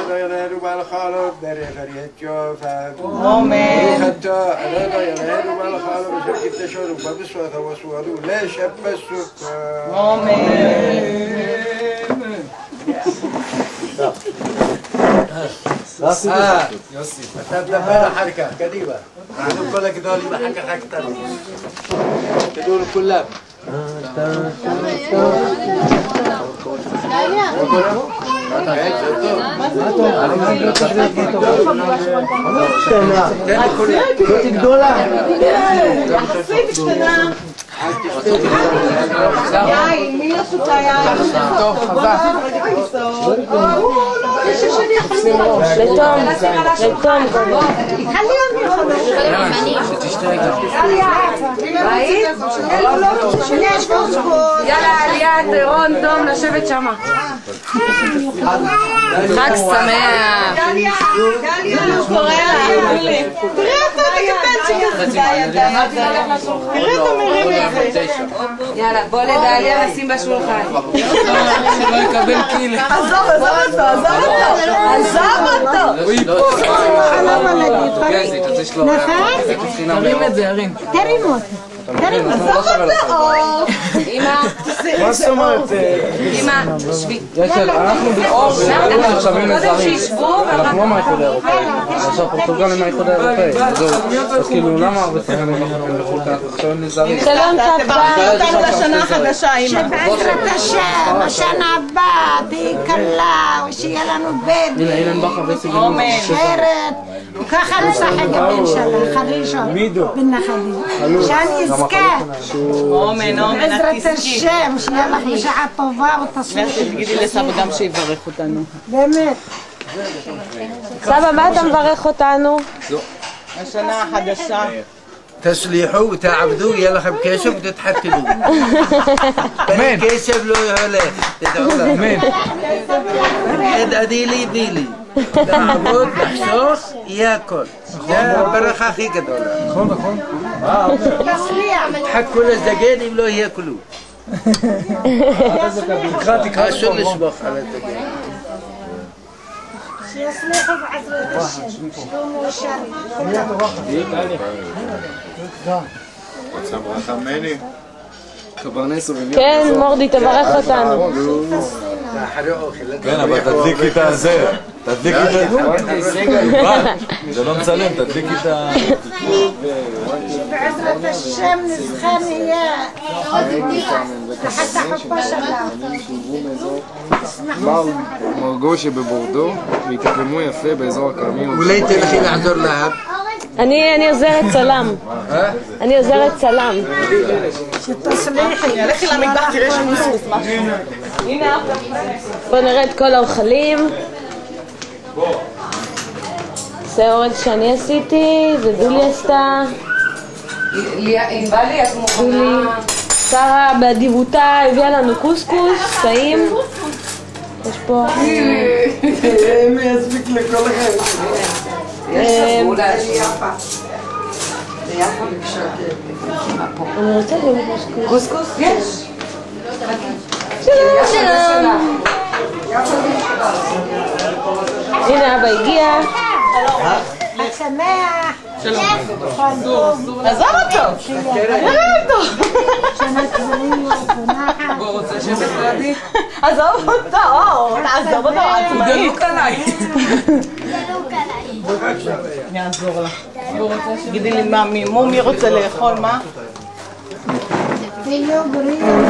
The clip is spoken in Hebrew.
على ينهر بالخالق دري فريت جوفا آمين حتى على ينهر بالخالق شركة تشعر فبسوة وسوادو لا شب السكر آمين يوسي تبدأ بها حركة كديبة نحن كلها كدولي بحكة أكتر كدول كلها יחסית קטנה יין, מי עשו את היין? טוב, חזק לתום יאללה, עליית, רון, תום, לשבת שמה. חג שמח. הוא קורא לה, תראה אתה מקפצ'יק הזה. תראה אתה מרים את זה. יאללה, בוא לדליה נשים בשולחן. שלא יקבל קיל. עזוב אותו. הוא ייפול. גזית, אז יש לו... תרים את זה, ירין. תרים אותו. עזוב אותו. אמא, מה זאת אומרת? אמא, שבי. אנחנו באור, אנחנו שווים קודם לזרים. שישבו, אנחנו לא מהאיחוד האירופאי. עכשיו פורטוגל הם מהאיחוד האירופאי. אז כאילו למה הרבה שחקנים הולכים לחו"ל כאן? אנחנו שווים לזרים. שלום תברכי אותנו לשנה החדשה, אמא. שבעזרת השם, השנה הבאה תהי קלה, ושיהיה לנו בדואי, הנה אילן בכר וסגלון. שרת, וככה נשחק הבן שלה, חרישות, בנחלים. שאני אזכה, אמן, בעזרת השם, שיהיה לך בשעה טובה ותצליחי. תגידי לסבא גם שיברך אותנו. באמת. סבא, מה אתה מברך אותנו? השנה החדשה. تسليحوا وتعبدوا يلا خب كيشف وتتحكلوا أمين. كيشف لو هلا تدعوا له אמן. حد أديلي ديلي تعبد محسوس ياكل ده برخة خي قدولا נכון, נכון. تحكوا للزجاج لو ياكلوا תקרא شو نشبخ على الزجاج שיצליחו בעזרת השם, שלום ושלום. רוצה ברכה ממני? קברנסו ומיון. כן, מורדי, תברך אותנו. כן, אבל תדליקי את הזה. תדליקי את זה. זה לא מצלם, תדליקי את ה... שבעזרת השם נזכה נהיה תחת החופה שלה. מרגו שבבורדו, והתאקלמו יפה באזור הכרמים. אולי תלכי לעזור להם? אני עוזרת צלם. אני עוזרת צלם. שתצליחי. לכי למטבח, תראה שמוסוס משהו. הנה בואו נראה את כל האוכלים. זה אורז שאני עשיתי, זה דולי עשתה. ענבלי, את מוכנה? שרה באדיבותה הביאה לנו קוסקוס, טעים. יש פה... מי יספיק לכל אחד? אני רוצה לראות קוסקוס. קוסקוס? יש. שלום. הנה אבא הגיע. חג שמח. שלום. חג טוב. עזוב אותו. תראה אותו. שנה טובים ונחת. בוא, רוצה לשבת לידי? עזוב אותו. תעזוב אותו עצמאי. גלוק עליי. אני אעזור לך. תגידי לי מה, מי רוצה לאכול מה? תהיו בריאים.